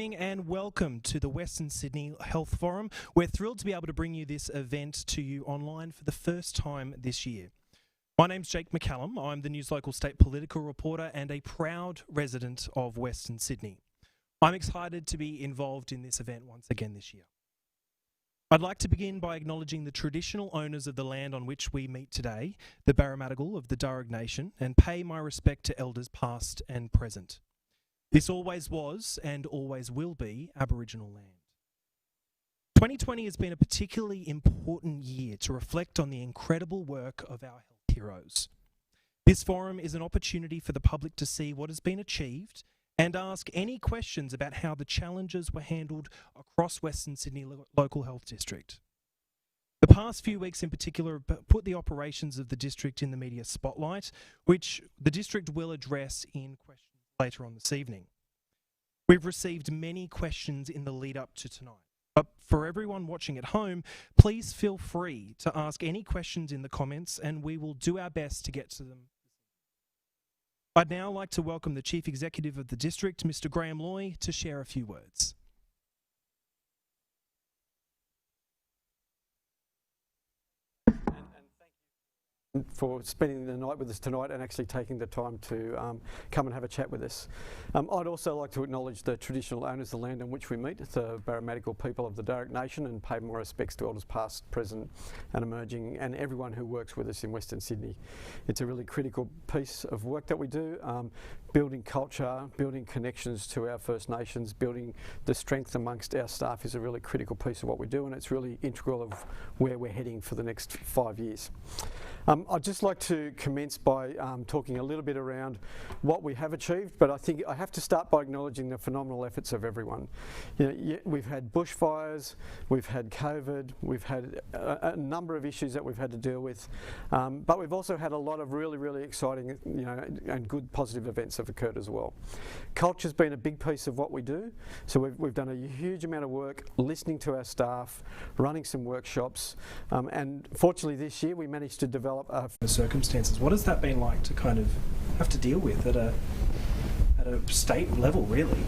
evening and welcome to the Western Sydney Health Forum. We're thrilled to be able to bring you this event to you online for the first time this year. My name's Jake McCallum. I'm the NewsLocal state political reporter and a proud resident of Western Sydney. I'm excited to be involved in this event once again this year. I'd like to begin by acknowledging the traditional owners of the land on which we meet today, the Barramadigal of the Darug Nation, and pay my respect to elders past and present. This always was and always will be Aboriginal land. 2020 has been a particularly important year to reflect on the incredible work of our health heroes. This forum is an opportunity for the public to see what has been achieved and ask any questions about how the challenges were handled across Western Sydney Local Health District. The past few weeks in particular put the operations of the district in the media spotlight, which the district will address in questions later on this evening. We've received many questions in the lead up to tonight, but for everyone watching at home, please feel free to ask any questions in the comments and we will do our best to get to them. I'd now like to welcome the Chief Executive of the district, Mr. Graham Loy, to share a few words. For spending the night with us tonight and actually taking the time to come and have a chat with us. I'd also like to acknowledge the traditional owners of the land on which we meet, the Barramadigal people of the Darug Nation, and pay my respects to elders past, present and emerging, and everyone who works with us in Western Sydney. It's a really critical piece of work that we do, building culture, building connections to our First Nations, building the strength amongst our staff is a really critical piece of what we do, and it's really integral of where we're heading for the next 5 years. I'd just like to commence by talking a little bit around what we have achieved, but I think I have to start by acknowledging the phenomenal efforts of everyone. You know, we've had bushfires, we've had COVID, we've had a number of issues that we've had to deal with, but we've also had a lot of really exciting, and good positive events have occurred as well. Culture's been a big piece of what we do, so we've done a huge amount of work listening to our staff, running some workshops, and fortunately this year we managed to develop the circumstances. What has that been like to kind of have to deal with at a state level, really?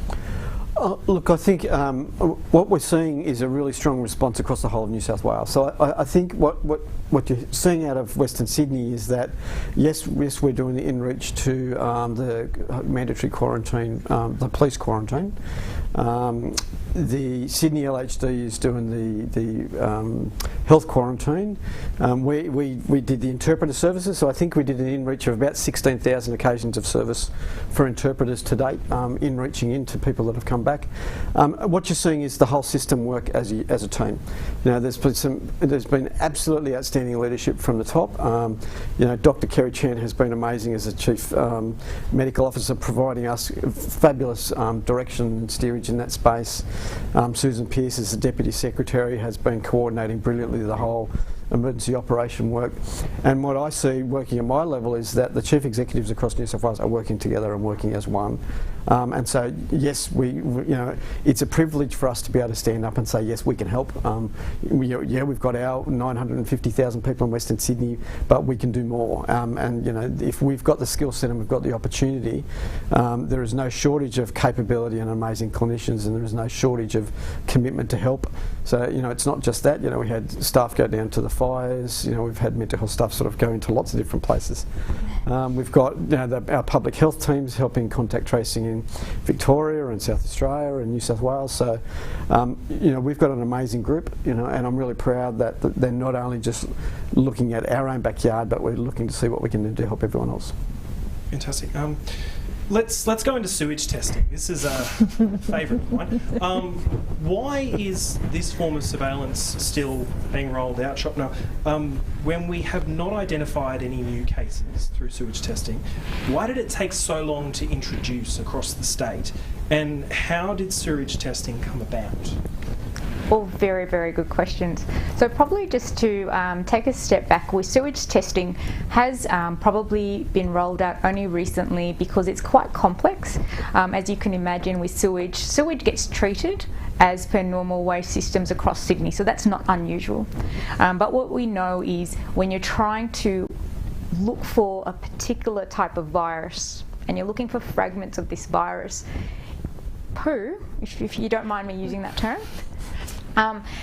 Look, I think what we're seeing is a really strong response across the whole of New South Wales. So I think what you're seeing out of Western Sydney is that yes, we're doing the in-reach to the mandatory quarantine, the police quarantine. The Sydney LHD is doing the health quarantine. We did the interpreter services, so I think we did an in-reach of about 16,000 occasions of service for interpreters to date, in-reaching into people that have come back. What you're seeing is the whole system work as a team. There's been absolutely outstanding leadership from the top. Dr. Kerry Chan has been amazing as a Chief Medical Officer, providing us fabulous direction and steerage in that space. Susan Pearce, as the Deputy Secretary, has been coordinating brilliantly the whole emergency operation work. And what I see working at my level is that the chief executives across New South Wales are working together and working as one. And so, yes, it's a privilege for us to be able to stand up and say, yes, we can help. We've got our 950,000 people in Western Sydney, but we can do more. And if we've got the skill set and we've got the opportunity, there is no shortage of capability and amazing clinicians, and there is no shortage of commitment to help. So, it's not just that. We had staff go down to the fires. We've had mental health staff sort of go into lots of different places. We've got our public health teams helping contact tracing in Victoria and South Australia and New South Wales. So, we've got an amazing group. And I'm really proud that they're not only just looking at our own backyard, but we're looking to see what we can do to help everyone else. Fantastic. Let's go into sewage testing. This is a favourite one. Why is this form of surveillance still being rolled out? Now, when we have not identified any new cases through sewage testing, why did it take so long to introduce across the state? And how did sewage testing come about? All very good questions. So probably just to take a step back, with sewage testing has probably been rolled out only recently because it's quite complex. As you can imagine, with sewage gets treated as per normal waste systems across Sydney, so that's not unusual. But what we know is when you're trying to look for a particular type of virus and you're looking for fragments of this virus, poo, if you don't mind me using that term,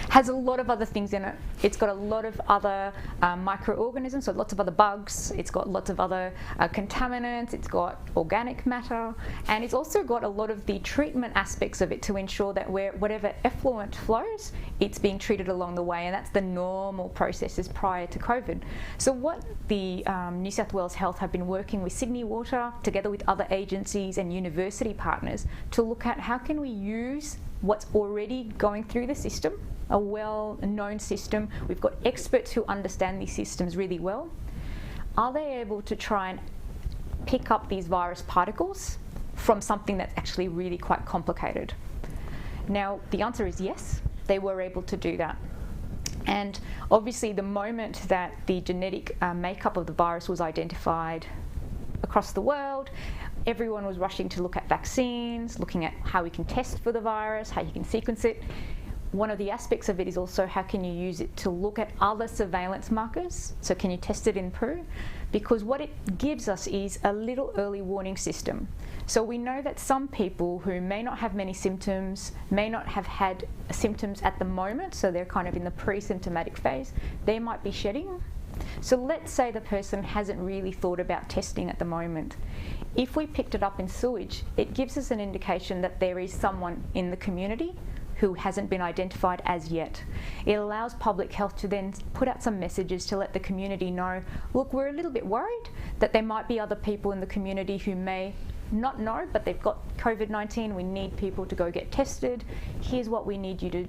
has a lot of other things in it. It's got a lot of other microorganisms, so lots of other bugs. It's got lots of other contaminants. It's got organic matter, and it's also got a lot of the treatment aspects of it to ensure that whatever effluent flows, it's being treated along the way, and that's the normal processes prior to COVID. So what the New South Wales Health have been working with Sydney Water, together with other agencies and university partners, to look at how can we use what's already going through the system, a well-known system. We've got experts who understand these systems really well. Are they able to try and pick up these virus particles from something that's actually really quite complicated? Now, the answer is yes, they were able to do that. And obviously, the moment that the genetic makeup of the virus was identified across the world, everyone was rushing to look at vaccines, looking at how we can test for the virus, how you can sequence it. One of the aspects of it is also how can you use it to look at other surveillance markers. So can you test it in poo? Because what it gives us is a little early warning system. So we know that some people who may not have many symptoms, may not have had symptoms at the moment, so they're kind of in the pre-symptomatic phase, they might be shedding. So let's say the person hasn't really thought about testing at the moment. If we picked it up in sewage, it gives us an indication that there is someone in the community who hasn't been identified as yet. It allows public health to then put out some messages to let the community know, look, we're a little bit worried that there might be other people in the community who may not know, but they've got COVID-19. We need people to go get tested. Here's what we need you to